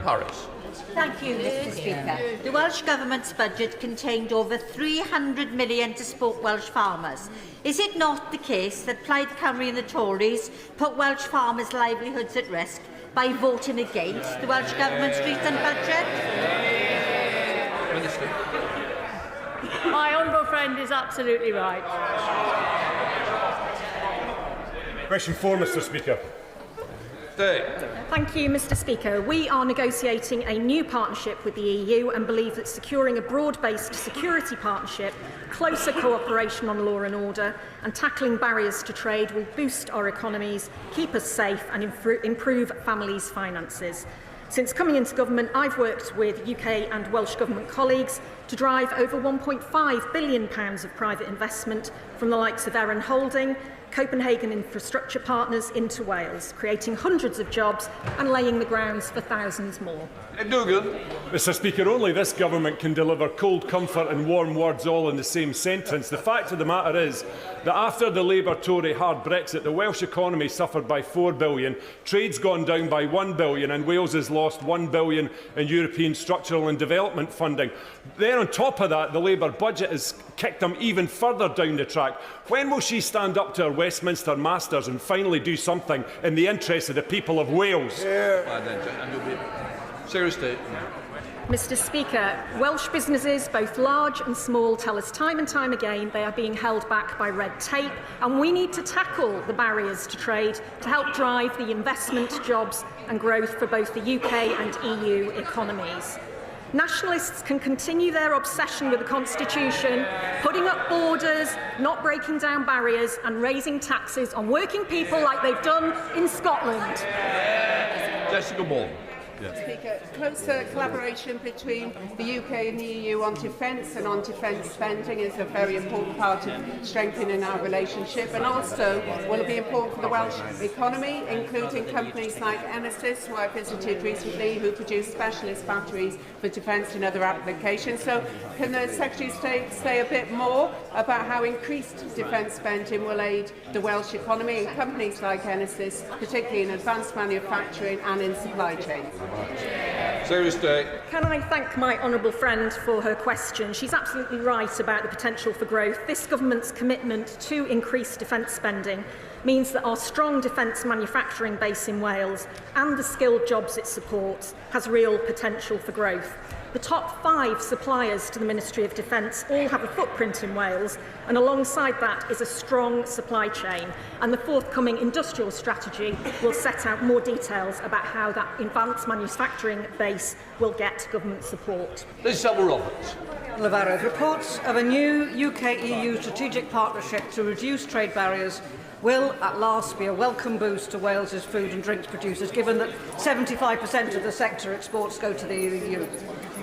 Paris. Thank you, Mr Speaker. The Welsh Government's budget contained over 300 million to support Welsh farmers. Is it not the case that Plaid Cymru and the Tories put Welsh farmers' livelihoods at risk by voting against the Welsh Government's recent budget? Minister. My honourable friend is absolutely right. Question 4, Mr Speaker. Thank you, Mr Speaker. We are negotiating a new partnership with the EU and believe that securing a broad-based security partnership, closer cooperation on law and order and tackling barriers to trade will boost our economies, keep us safe and improve families' finances. Since coming into government, I've worked with UK and Welsh Government colleagues to drive over £1.5 billion of private investment from the likes of Erin Holding, Copenhagen Infrastructure Partners into Wales, creating hundreds of jobs and laying the grounds for thousands more. Mr Speaker, only this government can deliver cold comfort and warm words all in the same sentence. The fact of the matter is that after the Labour-Tory hard Brexit, the Welsh economy suffered by £4 billion, trade's gone down by £1 billion and Wales has lost £1 billion in European structural and development funding. Then on top of that, the Labour budget has kicked them even further down the track. When will she stand up to her Westminster masters and finally do something in the interest of the people of Wales? Seriously. Mr Speaker, Welsh businesses, both large and small, tell us time and time again they are being held back by red tape, and we need to tackle the barriers to trade to help drive the investment, jobs and growth for both the UK and EU economies. Nationalists can continue their obsession with the Constitution, putting up borders, not breaking down barriers and raising taxes on working people like they've done in Scotland. Jessica Ball. Speaker, closer collaboration between the UK and the EU on defence and on defence spending is a very important part of strengthening our relationship, and also will it be important for the Welsh economy, including companies like Enesis, who I visited recently, who produce specialist batteries for defence and other applications. So can the Secretary of State say a bit more about how increased defence spending will aid the Welsh economy and companies like Enesis, particularly in advanced manufacturing and in supply chains? Can I thank my honourable friend for her question? She's absolutely right about the potential for growth. This government's commitment to increase defence spending means that our strong defence manufacturing base in Wales and the skilled jobs it supports has real potential for growth. The top 5 suppliers to the Ministry of Defence all have a footprint in Wales, and alongside that is a strong supply chain. And the forthcoming industrial strategy will set out more details about how that advanced manufacturing base will get government support. Roberts. Reports of a new UK-EU strategic partnership to reduce trade barriers will at last be a welcome boost to Wales's food and drinks producers, given that 75% of the sector exports go to the EU.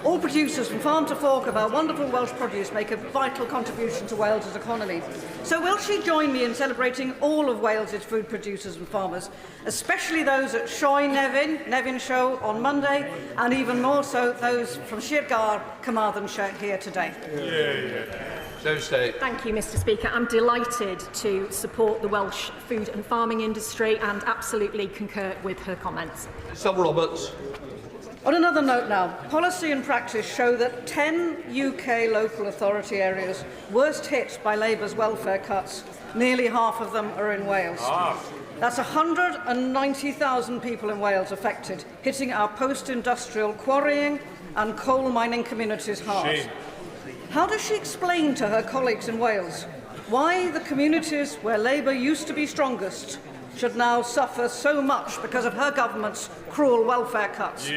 All producers from farm to fork of our wonderful Welsh produce make a vital contribution to Wales's economy. So will she join me in celebrating all of Wales's food producers and farmers, especially those at Sioe Nevin Show on Monday, and even more so those from Sir Gar, Carmarthenshire here today? Thank you, Mr Speaker. I'm delighted to support the Welsh food and farming industry and absolutely concur with her comments. Roberts. On another note now, policy and practice show that 10 UK local authority areas worst hit by Labour's welfare cuts, nearly half of them are in Wales. That's 190,000 people in Wales affected, hitting our post-industrial quarrying and coal mining communities hard. How does she explain to her colleagues in Wales why the communities where Labour used to be strongest should now suffer so much because of her government's cruel welfare cuts?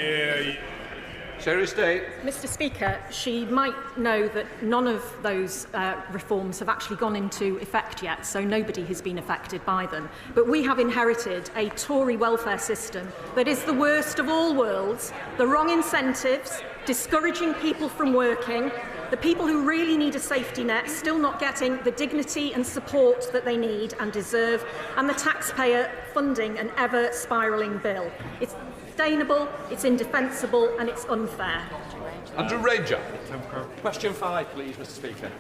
Mr Speaker, she might know that none of those reforms have actually gone into effect yet, so nobody has been affected by them. But we have inherited a Tory welfare system that is the worst of all worlds, the wrong incentives, discouraging people from working, the people who really need a safety net still not getting the dignity and support that they need and deserve, and the taxpayer funding an ever-spiralling bill. It's sustainable, it's indefensible and it's unfair. Andrew Ranger. Question 5, please, Mr Speaker.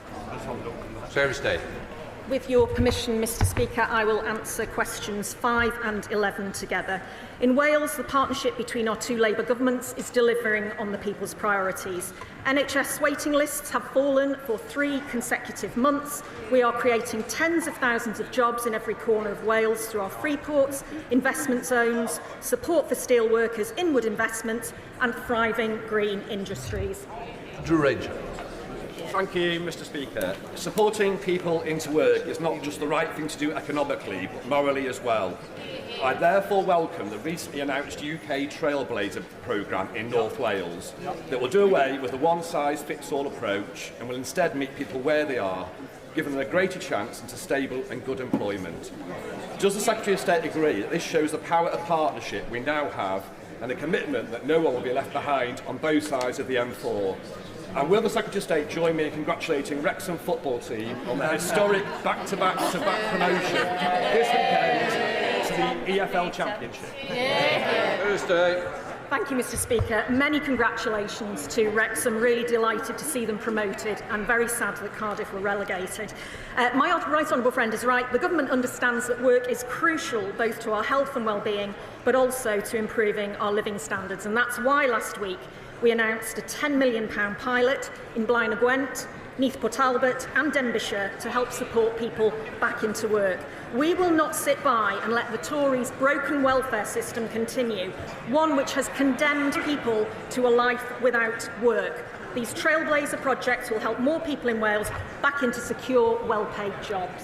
With your permission, Mr Speaker, I will answer questions 5 and 11 together. In Wales, the partnership between our two Labour governments is delivering on the people's priorities. NHS waiting lists have fallen for 3 consecutive months. We are creating tens of thousands of jobs in every corner of Wales through our free ports, investment zones, support for steel workers, inward investments and thriving green industries. Thank you, Mr Speaker. Supporting people into work is not just the right thing to do economically, but morally as well. I therefore welcome the recently announced UK Trailblazer programme in North Wales that will do away with the one-size-fits-all approach and will instead meet people where they are, giving them a greater chance into stable and good employment. Does the Secretary of State agree that this shows the power of partnership we now have and a commitment that no one will be left behind on both sides of the M4? And will the Secretary of State join me in congratulating Wrexham football team on their historic back-to-back-to-back promotion this weekend to the EFL Championship? Thursday. Thank you, Mr Speaker. Many congratulations to Wrexham. Really delighted to see them promoted and very sad that Cardiff were relegated. My right honourable friend is right. The government understands that work is crucial both to our health and well-being, but also to improving our living standards. And that's why last week we announced a £10 million pilot in Blaen y Gwent, Neath Port Talbot and Denbighshire to help support people back into work. We will not sit by and let the Tories' broken welfare system continue, one which has condemned people to a life without work. These Trailblazer projects will help more people in Wales back into secure, well-paid jobs.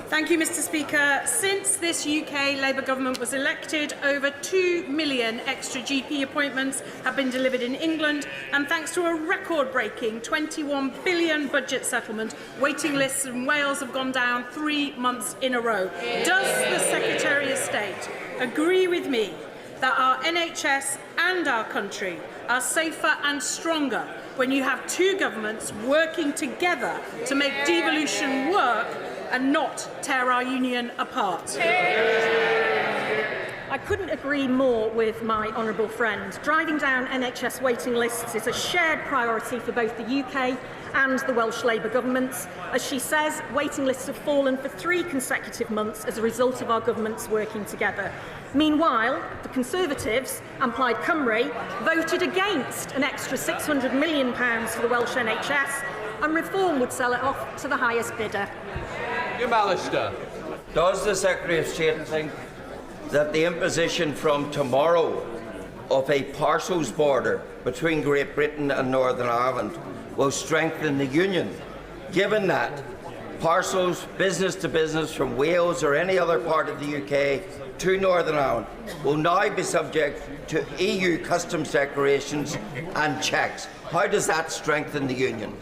Thank you, Mr Speaker. Since this UK Labour government was elected, over 2 million extra GP appointments have been delivered in England, and thanks to a record-breaking £21 billion budget settlement, waiting lists in Wales have gone down 3 months in a row. Does the Secretary of State agree with me that our NHS and our country are safer and stronger when you have two governments working together to make devolution work and not tear our union apart? I couldn't agree more with my honourable friend. Driving down NHS waiting lists is a shared priority for both the UK and the Welsh Labour governments. As she says, waiting lists have fallen for 3 consecutive months as a result of our governments working together. Meanwhile, the Conservatives and Plaid Cymru voted against an extra £600 million for the Welsh NHS, and reform would sell it off to the highest bidder. Does the Secretary of State think that the imposition from tomorrow of a parcels border between Great Britain and Northern Ireland will strengthen the Union, given that parcels business to business from Wales or any other part of the UK to Northern Ireland will now be subject to EU customs declarations and checks? How does that strengthen the Union?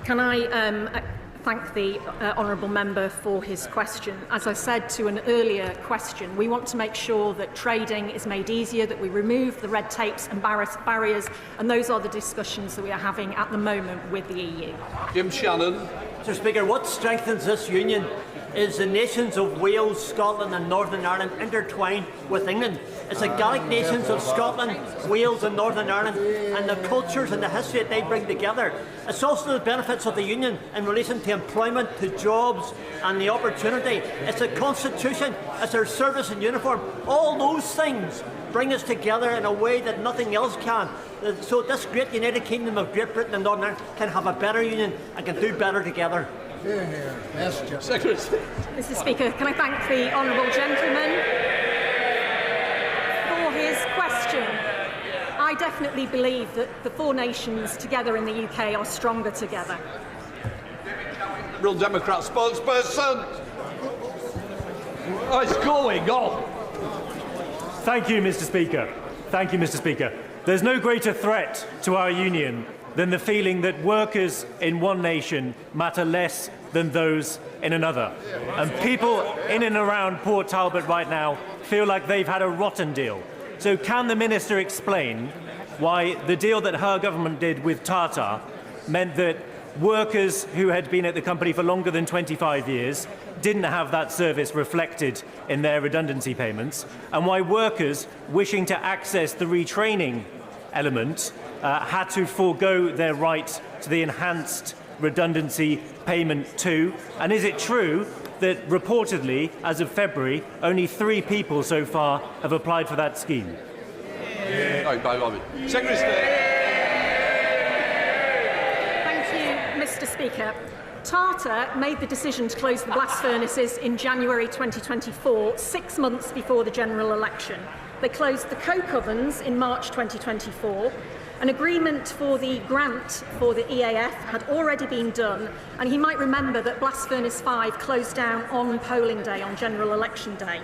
Can I thank the honourable member for his question? As I said to an earlier question, we want to make sure that trading is made easier, that we remove the red tapes and barriers, and those are the discussions that we are having at the moment with the EU. Jim Shannon. Mr Speaker, what strengthens this union is the nations of Wales, Scotland and Northern Ireland intertwined with England. It's the Gaelic nations of Scotland, Wales and Northern Ireland and the cultures and the history that they bring together. It's also the benefits of the union in relation to employment, to jobs and the opportunity. It's the constitution, it's our service and uniform. All those things bring us together in a way that nothing else can. So this great United Kingdom of Great Britain and Northern Ireland can have a better union and can do better together. Mr Speaker, can I thank the honourable gentleman for his question? I definitely believe that the 4 nations together in the UK are stronger together. Liberal Democrat spokesperson. What's going on? Thank you, Mr Speaker. Thank you, Mr Speaker. There's no greater threat to our union than the feeling that workers in one nation matter less than those in another. And people in and around Port Talbot right now feel like they've had a rotten deal. So can the Minister explain why the deal that her government did with Tata meant that workers who had been at the company for longer than 25 years didn't have that service reflected in their redundancy payments, and why workers wishing to access the retraining element had to forego their right to the enhanced redundancy payment too? And is it true that reportedly, as of February, only 3 people so far have applied for that scheme? Secretary of State. Thank you, Mr. Speaker. Tata made the decision to close the blast furnaces in January 2024, 6 months before the general election. They closed the coke ovens in March 2024. An agreement for the grant for the EAF had already been done, and he might remember that Blast Furnace 5 closed down on polling day, on general election day.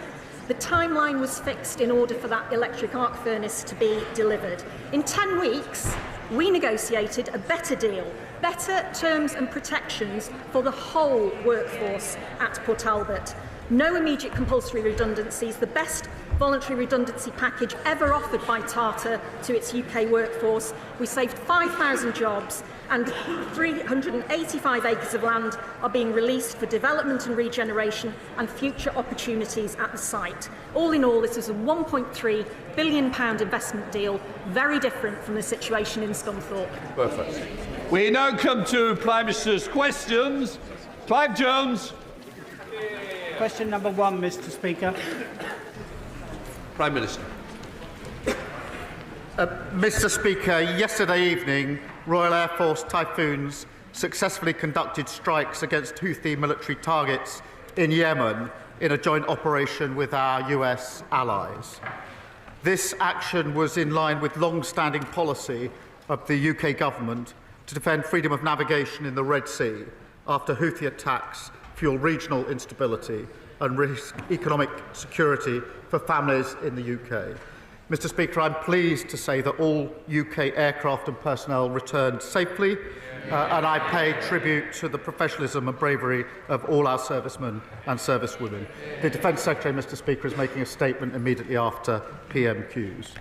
The timeline was fixed in order for that electric arc furnace to be delivered. In 10 weeks, we negotiated a better deal, better terms and protections for the whole workforce at Port Talbot. No immediate compulsory redundancies, the best voluntary redundancy package ever offered by Tata to its UK workforce. We saved 5,000 jobs, and 385 acres of land are being released for development and regeneration and future opportunities at the site. All in all, this is a £1.3 billion investment deal, very different from the situation in Scunthorpe. Perfect. We now come to Prime Minister's questions. Clive Jones. Question number 1, Mr. Speaker. Prime Minister. Mr. Speaker, yesterday evening, Royal Air Force Typhoons successfully conducted strikes against Houthi military targets in Yemen in a joint operation with our US allies. This action was in line with long-standing policy of the UK government to defend freedom of navigation in the Red Sea after Houthi attacks fuel regional instability and risk economic security for families in the UK. Mr. Speaker, I'm pleased to say that all UK aircraft and personnel returned safely, and I pay tribute to the professionalism and bravery of all our servicemen and servicewomen. The Defence Secretary, Mr. Speaker, is making a statement immediately after PMQs.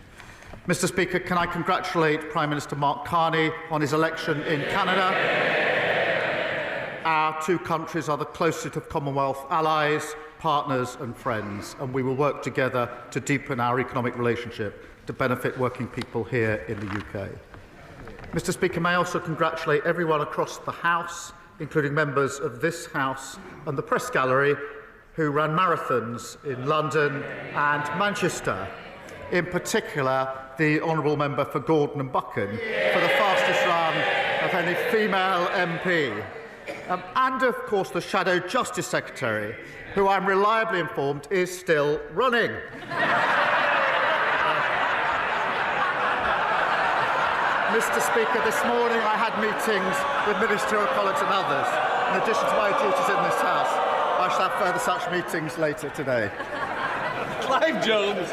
Mr. Speaker, can I congratulate Prime Minister Mark Carney on his election in Canada? Our two countries are the closest of Commonwealth allies, partners and friends, and we will work together to deepen our economic relationship to benefit working people here in the UK. Mr. Speaker, may I also congratulate everyone across the House, including members of this House and the Press Gallery, who ran marathons in London and Manchester. In particular, the Honourable Member for Gordon and Buchan for the fastest run of any female MP. And, of course, the Shadow Justice Secretary, who I'm reliably informed is still running. Mr. Speaker, this morning I had meetings with ministerial colleagues and others. In addition to my duties in this House, I shall have further such meetings later today. Clive Jones.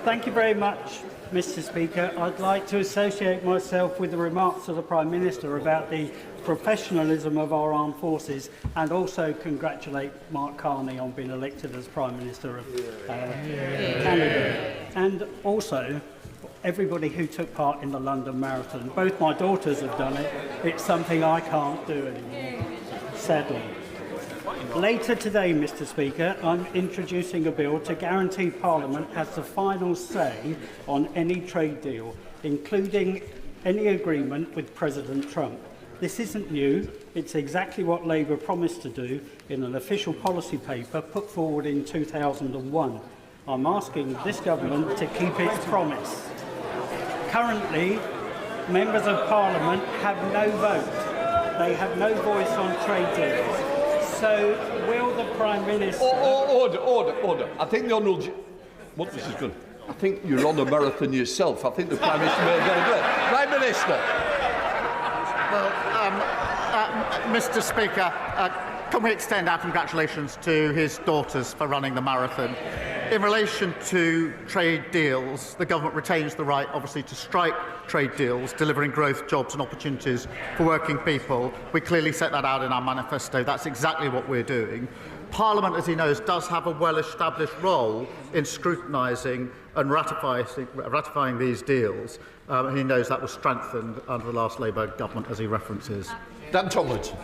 Thank you very much, Mr. Speaker. I'd like to associate myself with the remarks of the Prime Minister about the professionalism of our armed forces, and also congratulate Mark Carney on being elected as Prime Minister of Canada. And also everybody who took part in the London Marathon. Both my daughters have done it. It's something I can't do anymore, sadly. Later today, Mr. Speaker, I'm introducing a bill to guarantee Parliament has the final say on any trade deal, including any agreement with President Trump. This isn't new. It's exactly what Labour promised to do in an official policy paper put forward in 2001. I'm asking this government to keep its promise. Currently, members of Parliament have no vote. They have no voice on trade deals. So, will the Prime Minister... Order. I think the Honourable... What this is good. I think you're on a marathon yourself. I think the Prime Minister made very good. Prime Minister. Well, Mr. Speaker, can we extend our congratulations to his daughters for running the marathon? In relation to trade deals, the government retains the right, obviously, to strike trade deals, delivering growth, jobs and opportunities for working people. We clearly set that out in our manifesto. That's exactly what we're doing. Parliament, as he knows, does have a well-established role in scrutinising and ratifying these deals. He knows that was strengthened under the last Labour government, as he references. Dan Tomlinson.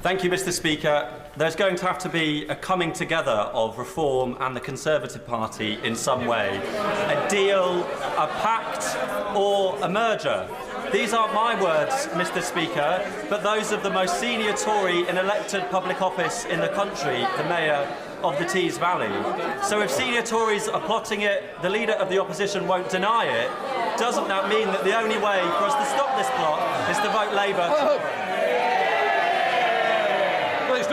Thank you, Mr. Speaker. There's going to have to be a coming together of Reform and the Conservative Party in some way. A deal, a pact, or a merger. These aren't my words, Mr. Speaker, but those of the most senior Tory in elected public office in the country, the Mayor of the Tees Valley. So if senior Tories are plotting it, the Leader of the Opposition won't deny it, doesn't that mean that the only way for us to stop this plot is to vote Labour? Well, it's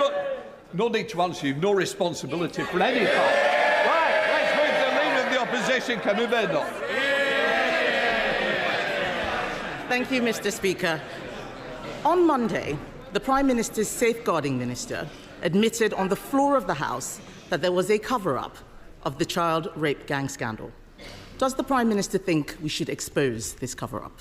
no need to answer. You've no responsibility for any part. Right, let's move to the Leader of the Opposition, Kemi Badenoch. Thank you, Mr. Speaker. On Monday, the Prime Minister's Safeguarding Minister admitted on the floor of the House that there was a cover-up of the child rape gang scandal. Does the Prime Minister think we should expose this cover-up?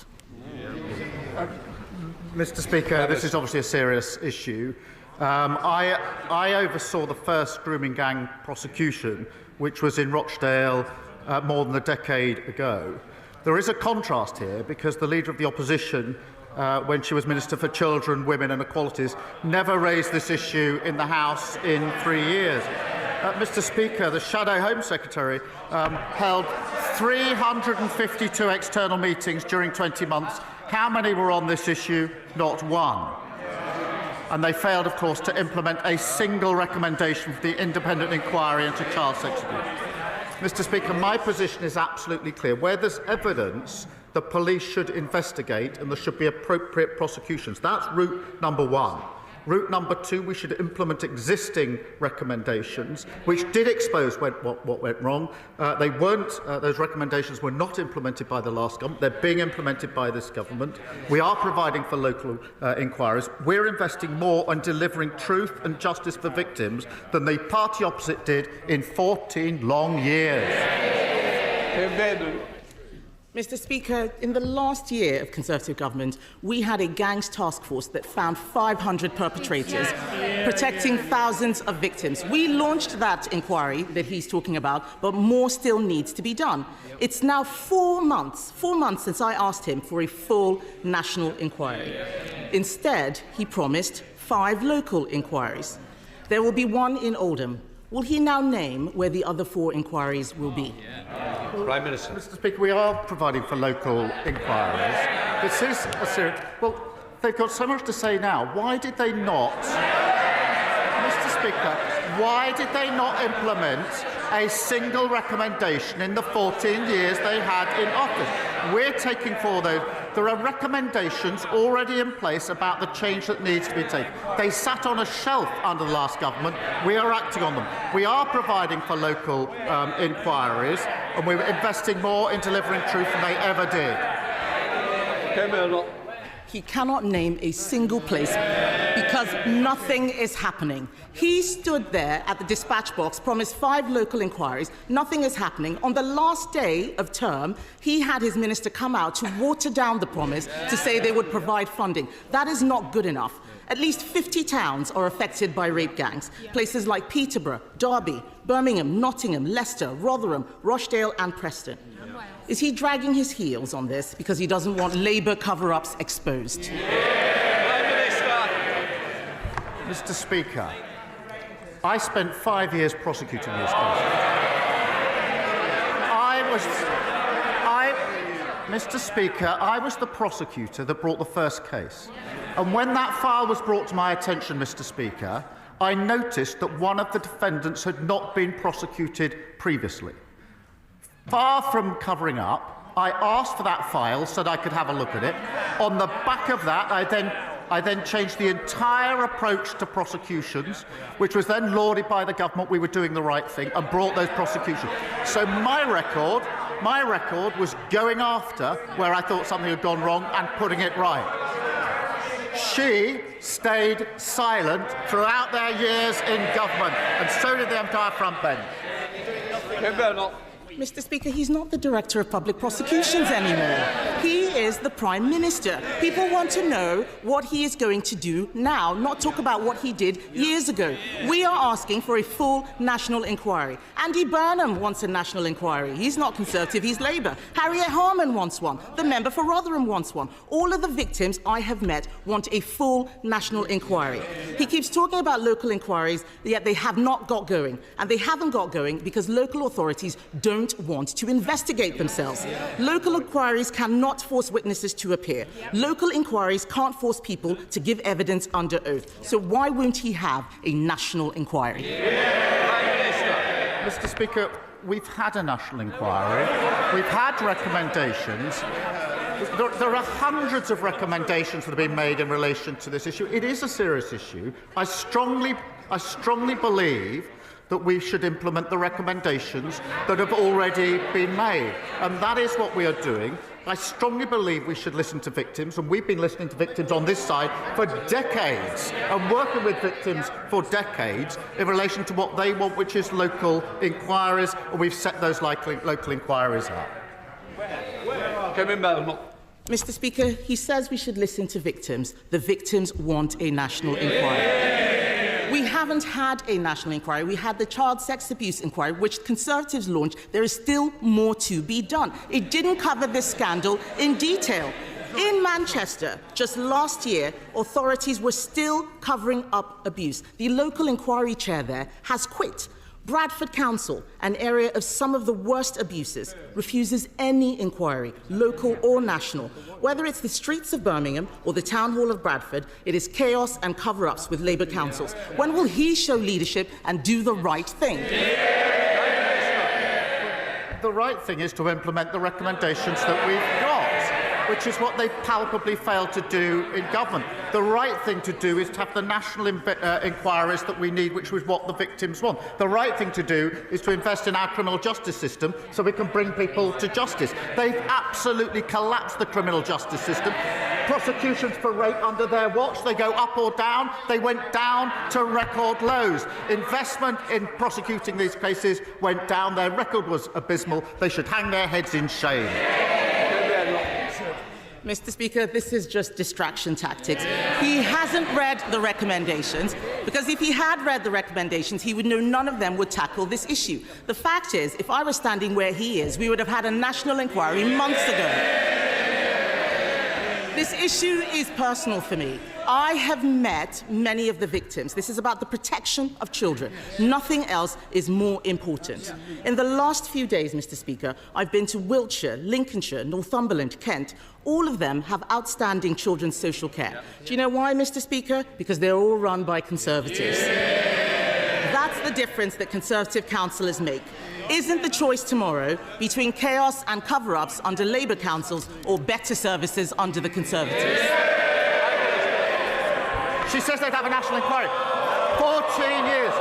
Mr. Speaker, this is obviously a serious issue. I oversaw the first grooming gang prosecution, which was in Rochdale more than a decade ago. There is a contrast here because the Leader of the Opposition, when she was Minister for Children, Women and Equalities, never raised this issue in the House in 3 years. Mr. Speaker, the Shadow Home Secretary held 352 external meetings during 20 months. How many were on this issue? Not one. And they failed, of course, to implement a single recommendation for the independent inquiry into child sex abuse. Mr. Speaker, my position is absolutely clear. Where there's evidence, the police should investigate and there should be appropriate prosecutions. That's route number one. Route number two, we should implement existing recommendations, which did expose what went wrong. They weren't, those recommendations were not implemented by the last government. They're being implemented by this government. We are providing for local inquiries. We're investing more on delivering truth and justice for victims than the party opposite did in 14 long years. Mr. Speaker, in the last year of Conservative government, we had a gangs task force that found 500 perpetrators, protecting thousands of victims. We launched that inquiry that he's talking about, but more still needs to be done. It's now 4 months since I asked him for a full national inquiry. Instead, he promised 5 local inquiries. There will be one in Oldham. Will he now name where the other 4 inquiries will be? Prime Minister. Mr. Speaker, we are providing for local inquiries. This is a serious... Well, they've got so much to say now. Why did they not... Mr. Speaker, why did they not implement a single recommendation in the 14 years they had in office? We're taking forward those. There are recommendations already in place about the change that needs to be taken. They sat on a shelf under the last government. We are acting on them. We are providing for local inquiries, and we're investing more in delivering truth than they ever did. He cannot name a single place because nothing is happening. He stood there at the dispatch box, promised 5 local inquiries. Nothing is happening. On the last day of term, he had his minister come out to water down the promise to say they would provide funding. That is not good enough. At least 50 towns are affected by rape gangs. Places like Peterborough, Derby, Birmingham, Nottingham, Leicester, Rotherham, Rochdale and Preston. Is he dragging his heels on this because he doesn't want Labour cover-ups exposed? Mr. Speaker, I spent 5 years prosecuting this case. Mr. Speaker, I was the prosecutor that brought the first case. And when that file was brought to my attention, Mr. Speaker, I noticed that one of the defendants had not been prosecuted previously. Far from covering up, I asked for that file so that I could have a look at it. On the back of that, I then changed the entire approach to prosecutions, which was then lauded by the government. We were doing the right thing and brought those prosecutions. So my record was going after where I thought something had gone wrong and putting it right. She stayed silent throughout their years in government, and so did the entire front bench. Mr. Speaker, he's not the Director of Public Prosecutions anymore. He is the Prime Minister. People want to know what he is going to do now, not talk about what he did years ago. We are asking for a full national inquiry. Andy Burnham wants a national inquiry. He's not Conservative, he's Labour. Harriet Harman wants one. The member for Rotherham wants one. All of the victims I have met want a full national inquiry. He keeps talking about local inquiries, yet they have not got going. And they haven't got going because local authorities don't want to investigate themselves. Local inquiries cannot force witnesses to appear. Local inquiries can't force people to give evidence under oath. So why won't he have a national inquiry? Mr. Speaker, we've had a national inquiry. We've had recommendations. There are hundreds of recommendations that have been made in relation to this issue. It is a serious issue. I strongly believe that we should implement the recommendations that have already been made. And that is what we are doing. I strongly believe we should listen to victims, and we've been listening to victims on this side for decades and working with victims for decades in relation to what they want, which is local inquiries, and we've set those local inquiries up. Kemi Badenoch. Mr. Speaker, he says we should listen to victims. The victims want a national inquiry. We haven't had a national inquiry. We had the child sex abuse inquiry, which Conservatives launched. There is still more to be done. It didn't cover this scandal in detail. In Manchester, just last year, authorities were still covering up abuse. The local inquiry chair there has quit. Bradford Council, an area of some of the worst abuses, refuses any inquiry, local or national. Whether it's the streets of Birmingham or the Town Hall of Bradford, it is chaos and cover-ups with Labour councils. When will he show leadership and do the right thing? The right thing is to implement the recommendations that we've got, which is what they palpably failed to do in government. The right thing to do is to have the national inquiries that we need, which is what the victims want. The right thing to do is to invest in our criminal justice system so we can bring people to justice. They've absolutely collapsed the criminal justice system. Prosecutions for rape under their watch, they go up or down. They went down to record lows. Investment in prosecuting these cases went down. Their record was abysmal. They should hang their heads in shame. Mr. Speaker, this is just distraction tactics. He hasn't read the recommendations, because if he had read the recommendations, he would know none of them would tackle this issue. The fact is, if I was standing where he is, we would have had a national inquiry months ago. This issue is personal for me. I have met many of the victims. This is about the protection of children. Nothing else is more important. In the last few days, Mr. Speaker, I've been to Wiltshire, Lincolnshire, Northumberland, Kent. All of them have outstanding children's social care. Do you know why, Mr. Speaker? Because they're all run by Conservatives. That's the difference that Conservative councillors make. Isn't the choice tomorrow between chaos and cover-ups under Labour councils or better services under the Conservatives? She says they'd have a national inquiry. 14 years.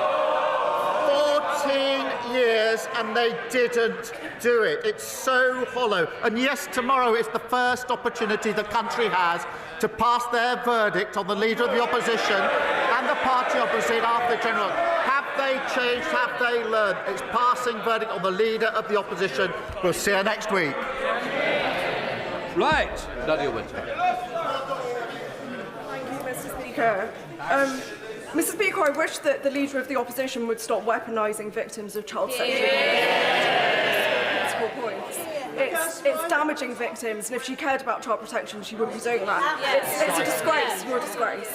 14 years, and they didn't do it. It's so hollow. And yes, tomorrow is the first opportunity the country has to pass their verdict on the Leader of the Opposition and the party opposite after the general. Have they changed? Have they learned? It's passing verdict on the Leader of the Opposition. We'll see you next week. Right. Nadia Winter. Mr. Speaker. Mr. Speaker, I wish that the Leader of the Opposition would stop weaponising victims of child sexual abuse. Political points. It's damaging victims, and if she cared about child protection, she wouldn't be doing that. It's a disgrace. You're a disgrace.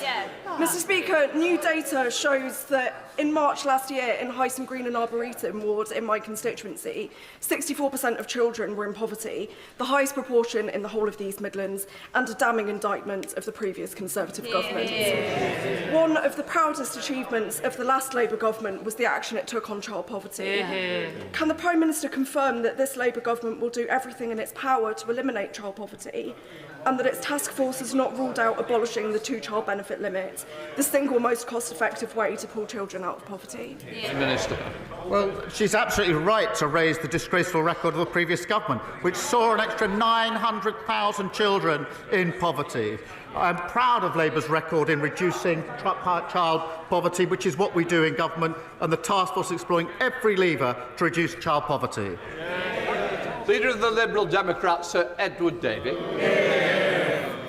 Mr. Speaker, new data shows that in March last year, in Hyson Green and Arboretum ward in my constituency, 64% of children were in poverty, the highest proportion in the whole of the East Midlands, and a damning indictment of the previous Conservative government. One of the proudest achievements of the last Labour government was the action it took on child poverty. Can the Prime Minister confirm that this Labour government will do everything in its power to eliminate child poverty, and that its task force has not ruled out abolishing the two-child benefit limit, the single most cost-effective way to pull children out of poverty? Minister. Well, she's absolutely right to raise the disgraceful record of the previous government, which saw an extra 900,000 children in poverty. I'm proud of Labour's record in reducing child poverty, which is what we do in government, and the task force exploring every lever to reduce child poverty. Leader of the Liberal Democrats, Sir Edward Davey.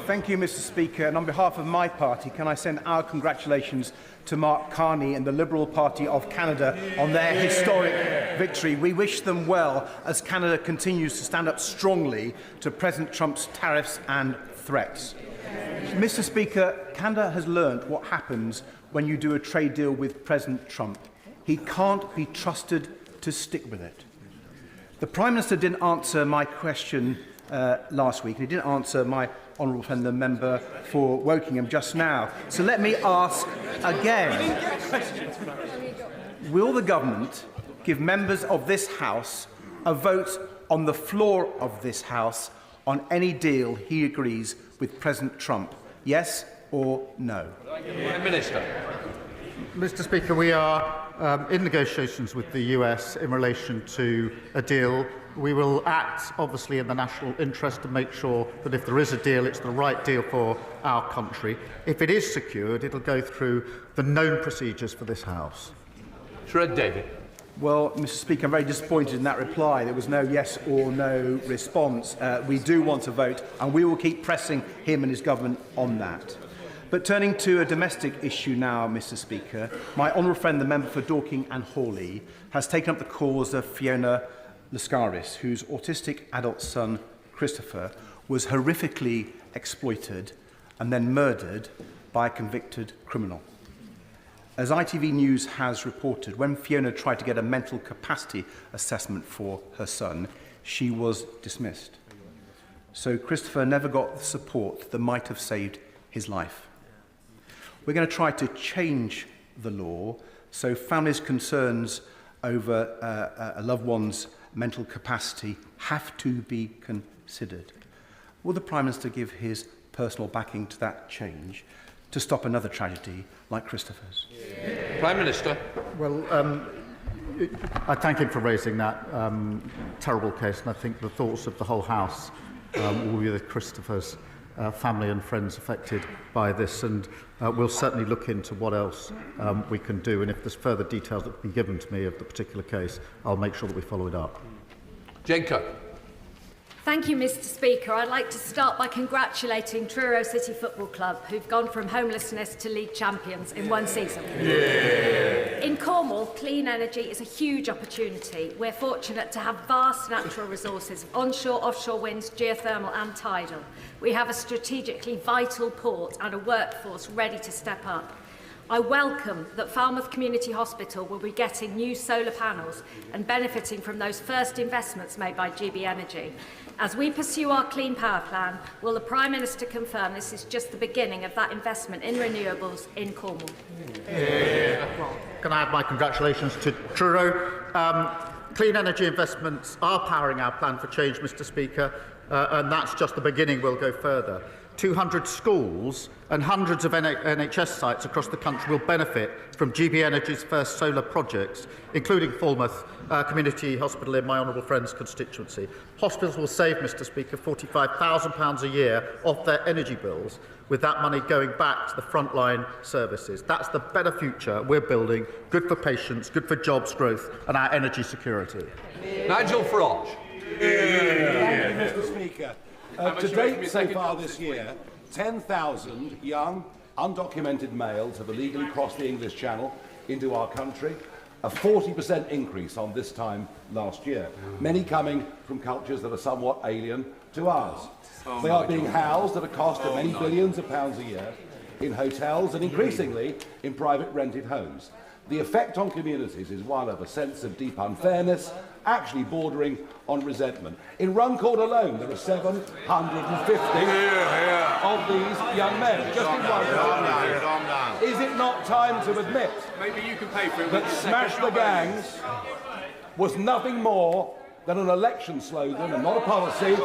Thank you, Mr. Speaker. And on behalf of my party, can I send our congratulations to Mark Carney and the Liberal Party of Canada on their historic victory. We wish them well as Canada continues to stand up strongly to President Trump's tariffs and threats. Mr. Speaker, Canada has learnt what happens when you do a trade deal with President Trump. He can't be trusted to stick with it. The Prime Minister didn't answer my question last week, and he didn't answer my honourable friend, the member for Wokingham, just now. So let me ask again. Will the government give members of this House a vote on the floor of this House on any deal he agrees with President Trump? Yes or no? Prime Minister. Mr. Speaker, we are in negotiations with the US in relation to a deal. We will act, obviously, in the national interest to make sure that if there is a deal, it's the right deal for our country. If it is secured, it'll go through the known procedures for this House. Sir David. Well, Mr. Speaker, I'm very disappointed in that reply. There was no yes or no response. We do want to vote, and we will keep pressing him and his government on that. But turning to a domestic issue now, Mr. Speaker, my honourable friend, the member for Dorking and Hawley, has taken up the cause of Fiona Lascaris, whose autistic adult son, Christopher, was horrifically exploited and then murdered by a convicted criminal. As ITV News has reported, when Fiona tried to get a mental capacity assessment for her son, she was dismissed. So Christopher never got the support that might have saved his life. We're going to try to change the law so families' concerns over a loved one's mental capacity have to be considered. Will the Prime Minister give his personal backing to that change to stop another tragedy like Christopher's? Prime Minister. Well, I thank him for raising that terrible case, and I think the thoughts of the whole House will be with Christopher's family and friends affected by this, and we'll certainly look into what else we can do, and if there's further details that can be given to me of the particular case, I'll make sure that we follow it up. Jenko. Thank you, Mr. Speaker. I'd like to start by congratulating Truro City Football Club, who've gone from homelessness to league champions in one season. Yeah. In Cornwall, clean energy is a huge opportunity. We're fortunate to have vast natural resources, onshore, offshore winds, geothermal and tidal. We have a strategically vital port and a workforce ready to step up. I welcome that Falmouth Community Hospital will be getting new solar panels and benefiting from those first investments made by GB Energy. As we pursue our Clean Power Plan, will the Prime Minister confirm this is just the beginning of that investment in renewables in Cornwall? Can I add my congratulations to Truro? Clean energy investments are powering our plan for change, Mr. Speaker, and that's just the beginning. We'll go further. 200 schools and hundreds of NHS sites across the country will benefit from GB Energy's first solar projects, including Falmouth Community Hospital in my honourable friend's constituency. Hospitals will save, Mr. Speaker, £45,000 a year off their energy bills, with that money going back to the frontline services. That's the better future we're building, good for patients, good for jobs growth and our energy security. Nigel Farage. Thank you, Mr. Speaker. To date, so far this year, 10,000 young, undocumented males have illegally crossed the English Channel into our country, a 40% increase on this time last year, many coming from cultures that are somewhat alien to ours. They are being housed at a cost of many billions of pounds a year in hotels and increasingly in private rented homes. The effect on communities is one of a sense of deep unfairness, actually bordering on resentment. In Runcorn alone, there are 750 of these young men. Just in Runcorn. Is it not time to admit that Smash the Gangs was nothing more than an election slogan and not a policy?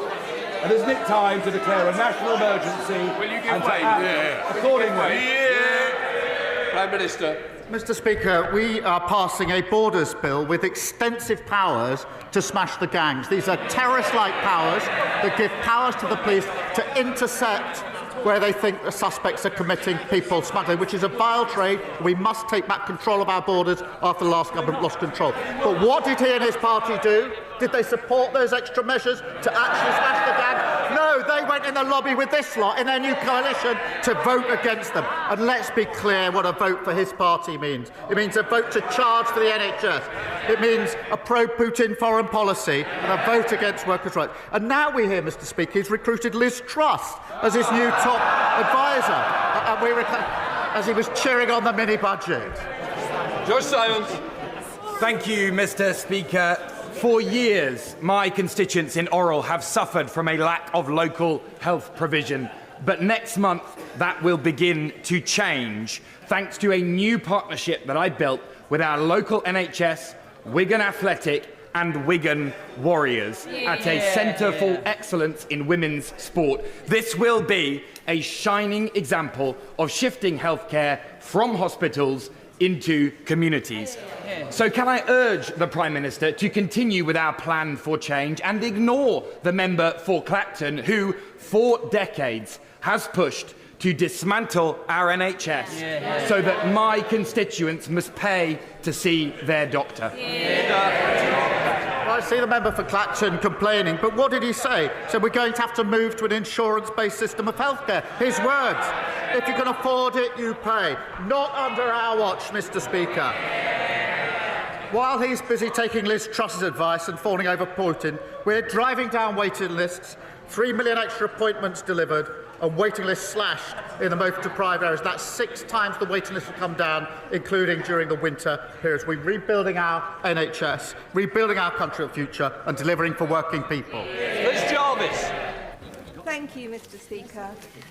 And isn't it time to declare a national emergency and to act accordingly? Prime Minister. Mr. Speaker, we are passing a borders bill with extensive powers to smash the gangs. These are terrorist-like powers that give powers to the police to intercept where they think the suspects are committing people smuggling, which is a vile trade. We must take back control of our borders after the last government lost control. But what did he and his party do? Did they support those extra measures to actually smash the gang? No, they went in the lobby with this lot in their new coalition to vote against them. And let's be clear what a vote for his party means. It means a vote to charge for the NHS. It means a pro-Putin foreign policy and a vote against workers' rights. And now we hear, Mr. Speaker, he's recruited Liz Truss as his new top advisor, as he was cheering on the mini-budget. Just silence. Thank you, Mr. Speaker. For years, my constituents in Orrell have suffered from a lack of local health provision. But next month, that will begin to change, thanks to a new partnership that I built with our local NHS, Wigan Athletic and Wigan Warriors at a Centre for Excellence in Women's Sport. This will be a shining example of shifting healthcare from hospitals into communities. So can I urge the Prime Minister to continue with our plan for change and ignore the member for Clacton who, for decades, has pushed to dismantle our NHS so that my constituents must pay to see their doctor. Well, I see the member for Clacton complaining, but what did he say? So we're going to have to move to an insurance-based system of healthcare. His words. If you can afford it, you pay. Not under our watch, Mr. Speaker. While he's busy taking Liz Truss's advice and fawning over Putin, we're driving down waiting lists, 3 million extra appointments delivered, and waiting lists slashed in the most deprived areas. That's 6 times the waiting list have come down, including during the winter periods. We're rebuilding our NHS, rebuilding our country of the future, and delivering for working people. Liz Jarvis. Thank you, Mr. Speaker.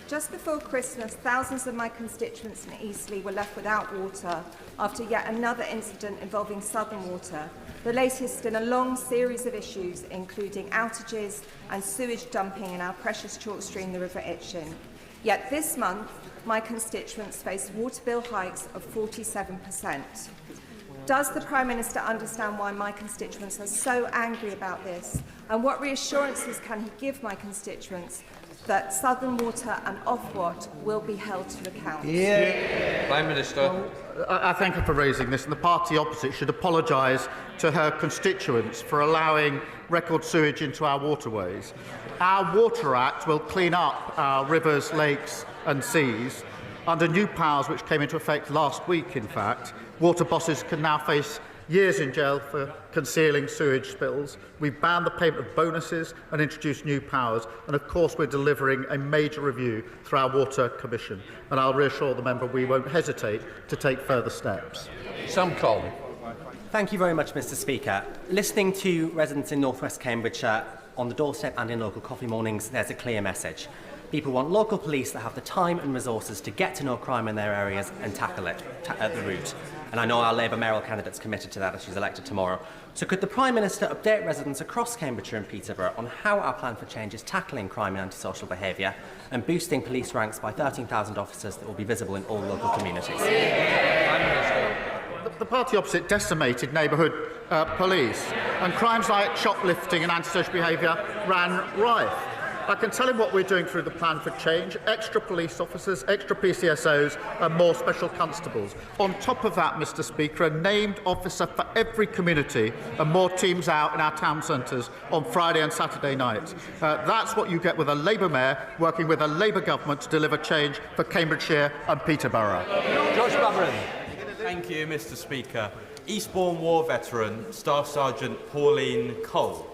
Just before Christmas, thousands of my constituents in Eastleigh were left without water after yet another incident involving Southern Water, the latest in a long series of issues, including outages and sewage dumping in our precious chalk stream, the River Itchen. Yet this month, my constituents face water bill hikes of 47%. Does the Prime Minister understand why my constituents are so angry about this? And what reassurances can he give my constituents that Southern Water and Ofwat will be held to account? Prime Minister. I thank her for raising this, and the party opposite should apologise to her constituents for allowing record sewage into our waterways. Our Water Act will clean up our rivers, lakes and seas. Under new powers which came into effect last week, in fact, water bosses can now face years in jail for concealing sewage spills. We've banned the payment of bonuses and introduced new powers. And of course, we're delivering a major review through our Water Commission. And I'll reassure the member we won't hesitate to take further steps. Sam Colvin. Thank you very much, Mr. Speaker. Listening to residents in North West Cambridgeshire on the doorstep and in local coffee mornings, there's a clear message. People want local police that have the time and resources to get to know crime in their areas and tackle it at the root. And I know our Labour mayoral candidate's committed to that as she's elected tomorrow. So could the Prime Minister update residents across Cambridgeshire and Peterborough on how our plan for change is tackling crime and antisocial behaviour and boosting police ranks by 13,000 officers that will be visible in all local communities? The party opposite decimated neighbourhood police, and crimes like shoplifting and antisocial behaviour ran rife. I can tell him what we're doing through the plan for change: extra police officers, extra PCSOs and more special constables. On top of that, Mr. Speaker, a named officer for every community and more teams out in our town centres on Friday and Saturday nights. That's what you get with a Labour mayor working with a Labour government to deliver change for Cambridgeshire and Peterborough. Josh Babrin. Thank you, Mr. Speaker. Eastbourne War veteran Staff Sergeant Pauline Cole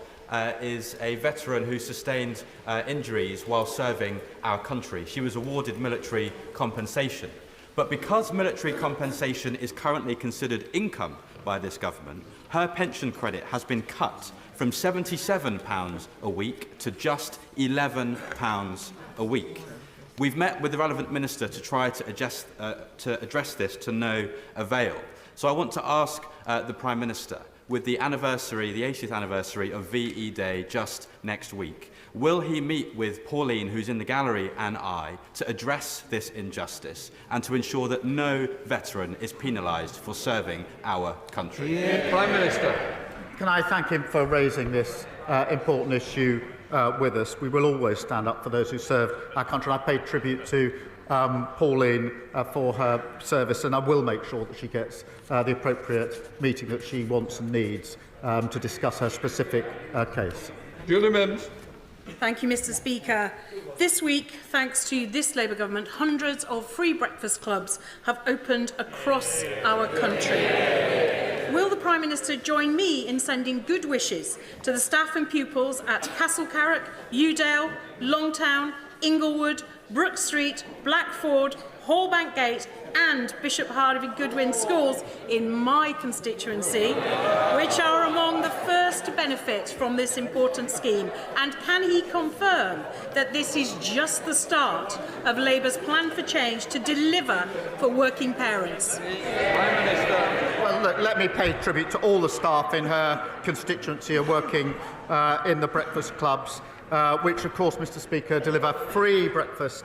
is a veteran who sustained injuries while serving our country. She was awarded military compensation. But because military compensation is currently considered income by this government, her pension credit has been cut from £77 a week to just £11 a week. We've met with the relevant minister to try to address this to no avail. So I want to ask the Prime Minister, with the 80th anniversary of VE Day just next week, will he meet with Pauline, who's in the gallery, and I, to address this injustice and to ensure that no veteran is penalised for serving our country? Prime Minister. Can I thank him for raising this important issue with us? We will always stand up for those who serve our country. I paid tribute to Pauline for her service, and I will make sure that she gets the appropriate meeting that she wants and needs to discuss her specific case. Julie Mims. Thank you, Mr. Speaker. This week, thanks to this Labour government, hundreds of free breakfast clubs have opened across our country. Will the Prime Minister join me in sending good wishes to the staff and pupils at Castle Carrick, Udale, Longtown, Inglewood, Brook Street, Blackford, Hallbank Gate and Bishop Harvey Goodwin schools in my constituency, which are among the first to benefit from this important scheme? And can he confirm that this is just the start of Labour's plan for change to deliver for working parents? Prime Minister. Well, look, let me pay tribute to all the staff in her constituency who are working in the breakfast clubs, which, of course, Mr. Speaker, deliver free breakfast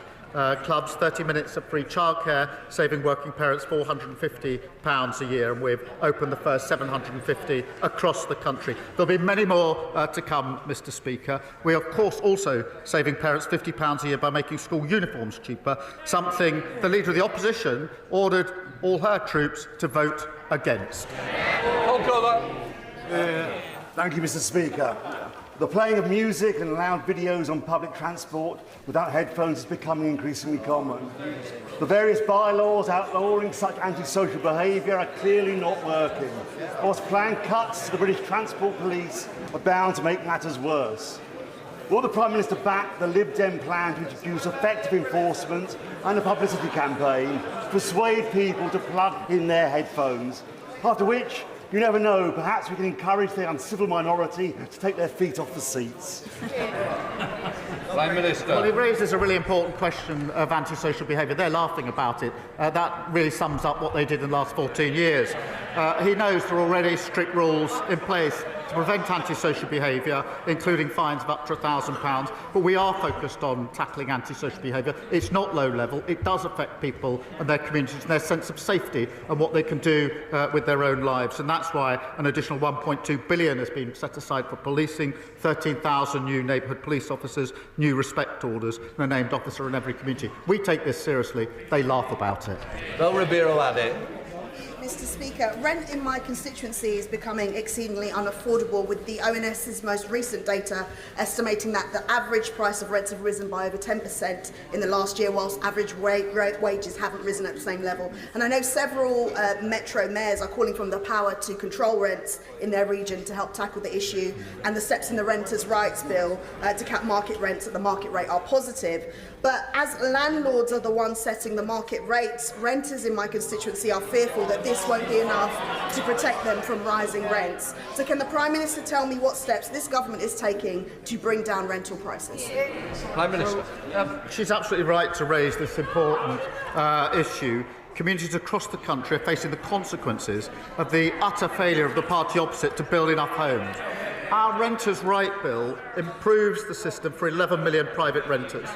clubs, 30 minutes of free childcare, saving working parents £450 a year, and we've opened the first 750 across the country. There'll be many more to come, Mr. Speaker. We are, of course, also saving parents £50 a year by making school uniforms cheaper, something the Leader of the Opposition ordered all her troops to vote against. Thank you, Mr. Speaker. The playing of music and loud videos on public transport without headphones is becoming increasingly common. The various bylaws outlawing such antisocial behaviour are clearly not working, whilst planned cuts to the British Transport Police are bound to make matters worse. Will the Prime Minister back the Lib Dem plan to introduce effective enforcement and a publicity campaign to persuade people to plug in their headphones? After which, you never know, perhaps we can encourage the uncivil minority to take their feet off the seats. Prime Minister. Well, he raises a really important question of antisocial behaviour. They're laughing about it. That really sums up what they did in the last 14 years. He knows there are already strict rules in place to prevent antisocial behaviour, including fines of up to £1,000. But we are focused on tackling antisocial behaviour. It's not low level. It does affect people and their communities and their sense of safety and what they can do with their own lives. And that's why an additional £1.2 billion has been set aside for policing, 13,000 new neighbourhood police officers, new respect orders, and a named officer in every community. We take this seriously. They laugh about it. Bel Ribeiro Addy. Mr. Speaker, rent in my constituency is becoming exceedingly unaffordable, with the ONS's most recent data estimating that the average price of rents have risen by over 10% in the last year, whilst average wages haven't risen at the same level. And I know several metro mayors are calling from the power to control rents in their region to help tackle the issue, and the steps in the Renters' Rights Bill to cap market rents at the market rate are positive. But as landlords are the ones setting the market rates, renters in my constituency are fearful that this won't be enough to protect them from rising rents. So can the Prime Minister tell me what steps this government is taking to bring down rental prices? Prime Minister. She's absolutely right to raise this important issue. Communities across the country are facing the consequences of the utter failure of the party opposite to build enough homes. Our Renters' Right Bill improves the system for 11 million private renters,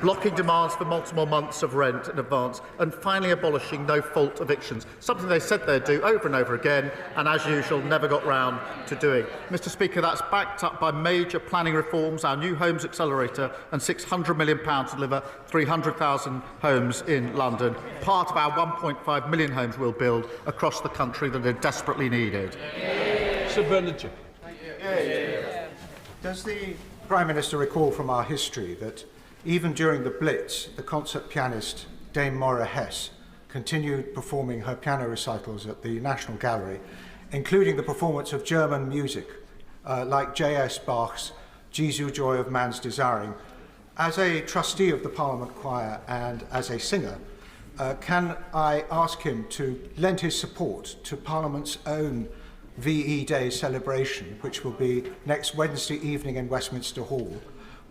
blocking demands for multiple months of rent in advance, and finally abolishing no-fault evictions, something they said they'd do over and over again, and as usual, never got round to doing. Mr. Speaker, that's backed up by major planning reforms, our New Homes Accelerator, and £600 million to deliver 300,000 homes in London, part of our 1.5 million homes we'll build across the country that are desperately needed. Sir Bernard. Does the Prime Minister recall from our history that even during the Blitz, the concert pianist Dame Maura Hess continued performing her piano recitals at the National Gallery, including the performance of German music like J.S. Bach's Jesu, Joy of Man's Desiring? As a trustee of the Parliament Choir and as a singer, can I ask him to lend his support to Parliament's own VE Day celebration, which will be next Wednesday evening in Westminster Hall,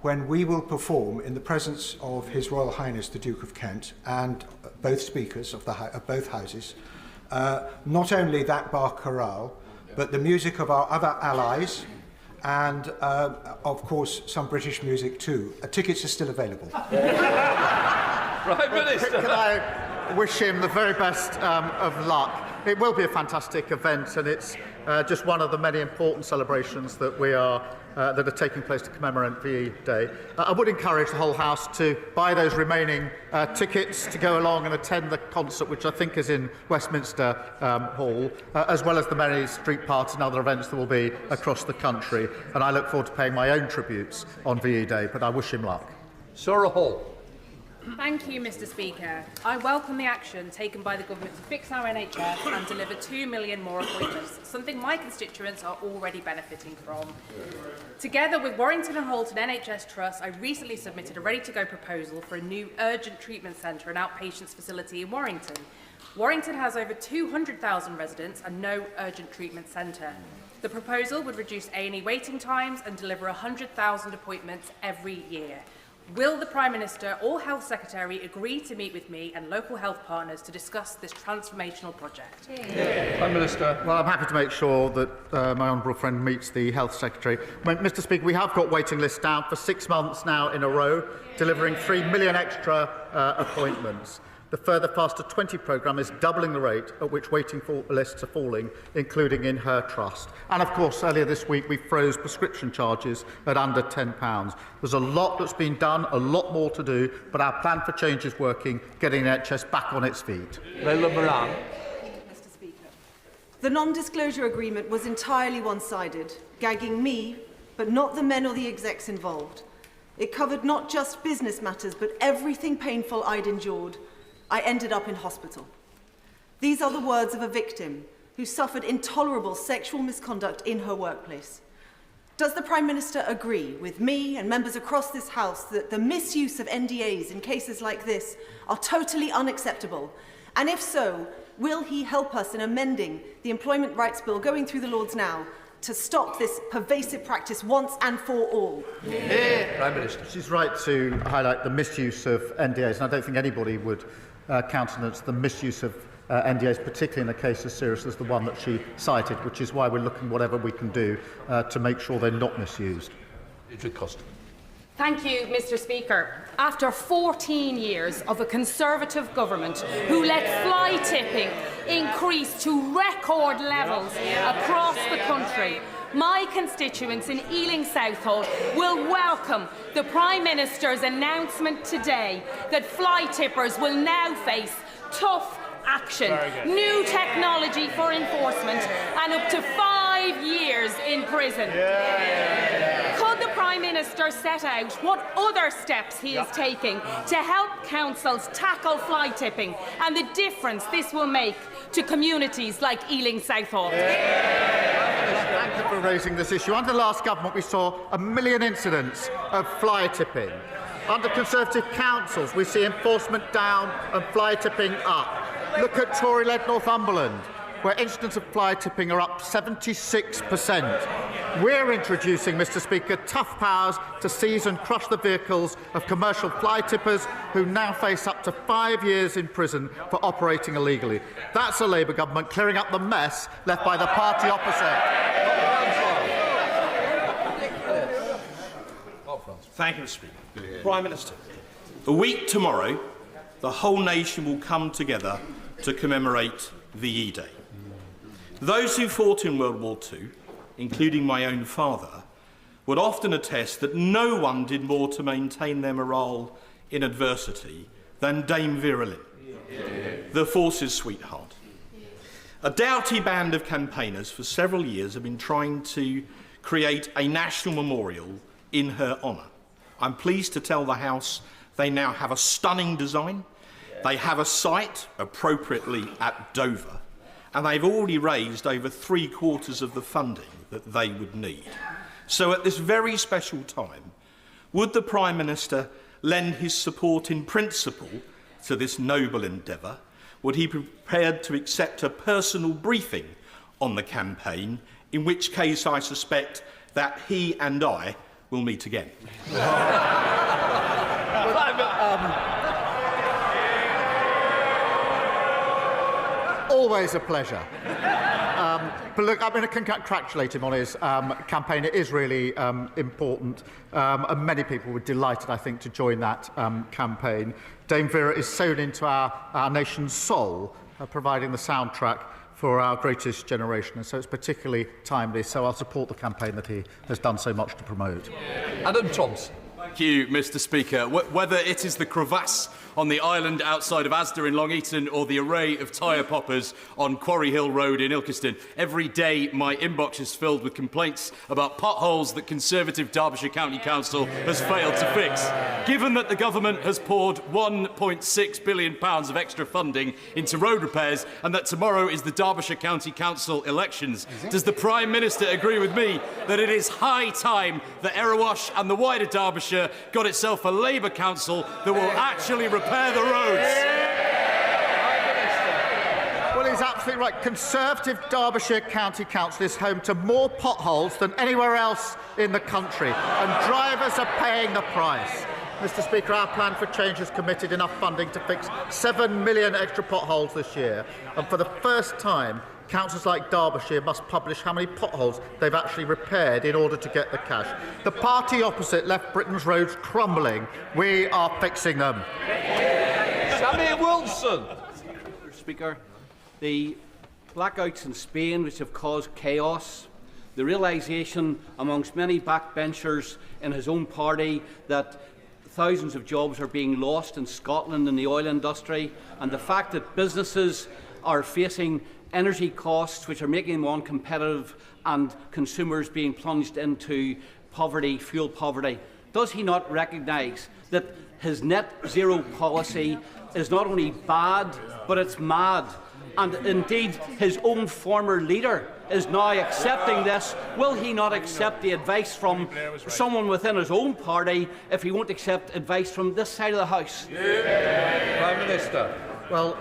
when we will perform in the presence of His Royal Highness the Duke of Kent and both speakers of both houses, not only that Bach chorale, but the music of our other allies and, of course, some British music too. Tickets are still available. Prime Minister. Can I wish him the very best of luck? It will be a fantastic event, and it's just one of the many important celebrations that that are taking place to commemorate VE Day. I would encourage the whole House to buy those remaining tickets to go along and attend the concert, which I think is in Westminster Hall, as well as the many street parties and other events that will be across the country. And I look forward to paying my own tributes on VE Day, but I wish him luck. Sarah Hall. Thank you, Mr. Speaker. I welcome the action taken by the government to fix our NHS and deliver 2 million more appointments, something my constituents are already benefiting from. Together with Warrington and Halton NHS Trust, I recently submitted a ready-to-go proposal for a new urgent treatment centre and outpatients facility in Warrington. Warrington has over 200,000 residents and no urgent treatment centre. The proposal would reduce A&E waiting times and deliver 100,000 appointments every year. Will the Prime Minister or Health Secretary agree to meet with me and local health partners to discuss this transformational project? Prime Minister. Well, I'm happy to make sure that my honourable friend meets the Health Secretary. Mr. Speaker, we have got waiting lists down for 6 months now in a row, delivering 3 million extra appointments. The Further Faster 20 programme is doubling the rate at which waiting lists are falling, including in her trust. And of course, earlier this week, we froze prescription charges at under £10. There's a lot that's been done, a lot more to do, but our plan for change is working, getting the NHS back on its feet. Leila Moran. Mr. Speaker, the non-disclosure agreement was entirely one-sided, gagging me, but not the men or the execs involved. It covered not just business matters, but everything painful I'd endured. I ended up in hospital. These are the words of a victim who suffered intolerable sexual misconduct in her workplace. Does the Prime Minister agree with me and members across this House that the misuse of NDAs in cases like this are totally unacceptable? And if so, will he help us in amending the Employment Rights Bill going through the Lords now to stop this pervasive practice once and for all? Prime Minister. She's right to highlight the misuse of NDAs, and I don't think anybody would countenance the misuse of NDAs, particularly in a case as serious as the one that she cited, which is why we're looking whatever we can do to make sure they're not misused. Thank you, Mr. Speaker. After 14 years of a Conservative government who let fly tipping increase to record levels across the country, my constituents in Ealing Southall will welcome the Prime Minister's announcement today that fly tippers will now face tough action, new technology for enforcement and up to 5 years in prison. Could the Prime Minister set out what other steps he is taking to help councils tackle fly tipping and the difference this will make to communities like Ealing Southall? Thank you for raising this issue. Under the last government, we saw 1 million incidents of fly tipping. Under Conservative councils, we see enforcement down and fly tipping up. Look at Tory-led Northumberland, where incidents of fly tipping are up 76%. We're introducing, Mr. Speaker, tough powers to seize and crush the vehicles of commercial fly tippers who now face up to 5 years in prison for operating illegally. That's a Labour government clearing up the mess left by the party opposite. Thank you, Mr. Speaker. Prime Minister, a week tomorrow, the whole nation will come together to commemorate VE Day. Those who fought in World War II, including my own father, would often attest that no one did more to maintain their morale in adversity than Dame Vera Lynn, the force's sweetheart. A doughty band of campaigners for several years have been trying to create a national memorial in her honour. I'm pleased to tell the House they now have a stunning design. They have a site, appropriately at Dover, and they've already raised over 3/4 of the funding that they would need. So at this very special time, would the Prime Minister lend his support in principle to this noble endeavour? Would he be prepared to accept a personal briefing on the campaign, in which case I suspect that he and I will meet again? Always a pleasure. But look, I'm going to congratulate him on his campaign. It is really important, and many people were delighted, I think, to join that campaign. Dame Vera is sewn into our nation's soul, providing the soundtrack for our greatest generation, and so it's particularly timely. So I'll support the campaign that he has done so much to promote. Adam Thompson. Thank you, Mr. Speaker. Whether it is the crevasse on the island outside of Asda in Long Eaton or the array of tyre poppers on Quarry Hill Road in Ilkeston, every day my inbox is filled with complaints about potholes that Conservative Derbyshire County Council has failed to fix. Given that the government has poured £1.6 billion of extra funding into road repairs and that tomorrow is the Derbyshire County Council elections, does the Prime Minister agree with me that it is high time that Erewash and the wider Derbyshire got itself a Labour council that will actually repair the roads? Well, he's absolutely right. Conservative Derbyshire County Council is home to more potholes than anywhere else in the country, and drivers are paying the price. Mr. Speaker, our plan for change has committed enough funding to fix 7 million extra potholes this year, and for the first time, councils like Derbyshire must publish how many potholes they've actually repaired in order to get the cash. The party opposite left Britain's roads crumbling. We are fixing them. Sammy Wilson. Mr. Speaker, the blackouts in Spain, which have caused chaos, the realisation amongst many backbenchers in his own party that thousands of jobs are being lost in Scotland in the oil industry, and the fact that businesses are facing energy costs which are making them uncompetitive and consumers being plunged into poverty, fuel poverty. Does he not recognise that his net zero policy is not only bad, but it's mad? And indeed, his own former leader is now accepting this. Will he not accept the advice from someone within his own party if he won't accept advice from this side of the House? Prime Minister. Well,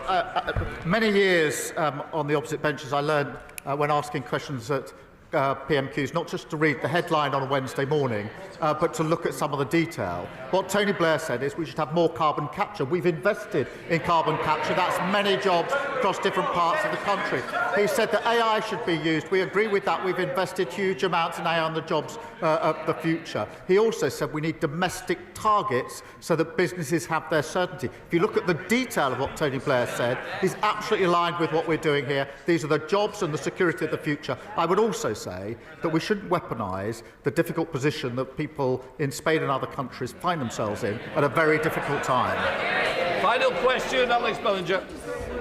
many years on the opposite benches, I learned when asking questions at PMQs not just to read the headline on a Wednesday morning, but to look at some of the detail. What Tony Blair said is we should have more carbon capture. We've invested in carbon capture. That's many jobs across different parts of the country. He said that AI should be used. We agree with that. We've invested huge amounts in AI on the jobs of the future. He also said we need domestic targets so that businesses have their certainty. If you look at the detail of what Tony Blair said, he's absolutely aligned with what we're doing here. These are the jobs and the security of the future. I would also say that we shouldn't weaponise the difficult position that people in Spain and other countries find themselves in at a very difficult time. Final question, Alex Bellinger.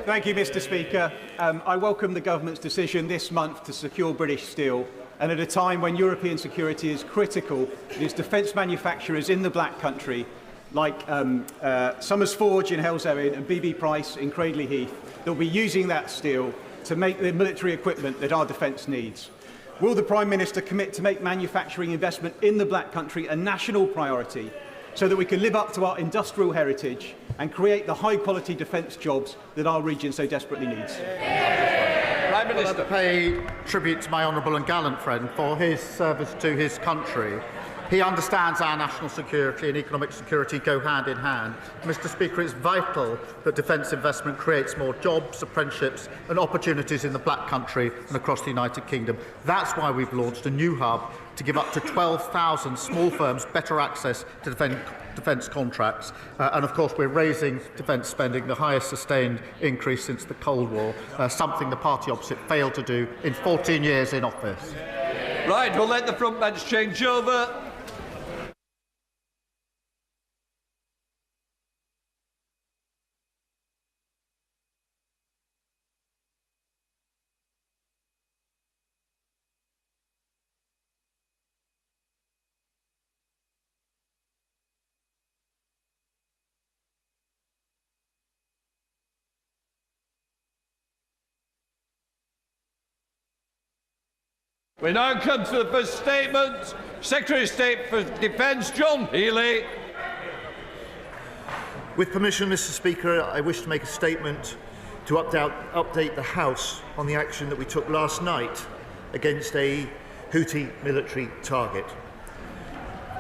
Thank you, Mr. Speaker. I welcome the government's decision this month to secure British steel, and at a time when European security is critical, it is defence manufacturers in the Black Country, like Summers Forge in Hell's-Erin and BB Price in Cradley Heath, that will be using that steel to make the military equipment that our defence needs. Will the Prime Minister commit to make manufacturing investment in the Black Country a national priority so that we can live up to our industrial heritage and create the high-quality defence jobs that our region so desperately needs? Prime Minister. Well, pay tribute to my honourable and gallant friend for his service to his country. He understands our national security and economic security go hand in hand. Mr. Speaker, it's vital that defence investment creates more jobs, apprenticeships and opportunities in the Black Country and across the United Kingdom. That's why we've launched a new hub to give up to 12,000 small firms better access to defence contracts. And of course, we're raising defence spending, the highest sustained increase since the Cold War, something the party opposite failed to do in 14 years in office. Right, we'll let the front bench change over. We now come to the first statement. Secretary of State for Defence, John Healey. With permission, Mr. Speaker, I wish to make a statement to update the House on the action that we took last night against a Houthi military target.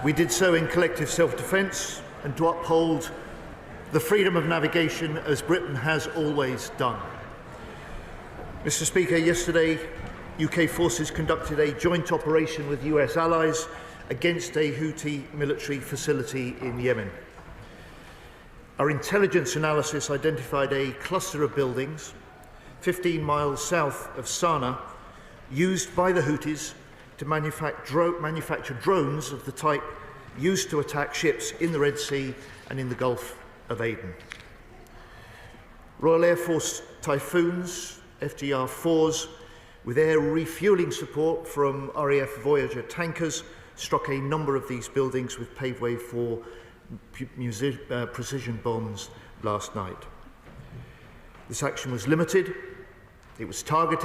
We did so in collective self-defence and to uphold the freedom of navigation as Britain has always done. Mr. Speaker, yesterday UK forces conducted a joint operation with US allies against a Houthi military facility in Yemen. Our intelligence analysis identified a cluster of buildings 15 miles south of Sana'a, used by the Houthis to manufacture drones of the type used to attack ships in the Red Sea and in the Gulf of Aden. Royal Air Force Typhoons, FGR-4s, with air refuelling support from RAF Voyager tankers, struck a number of these buildings with paved way for precision bombs last night. This action was limited, it was targeted,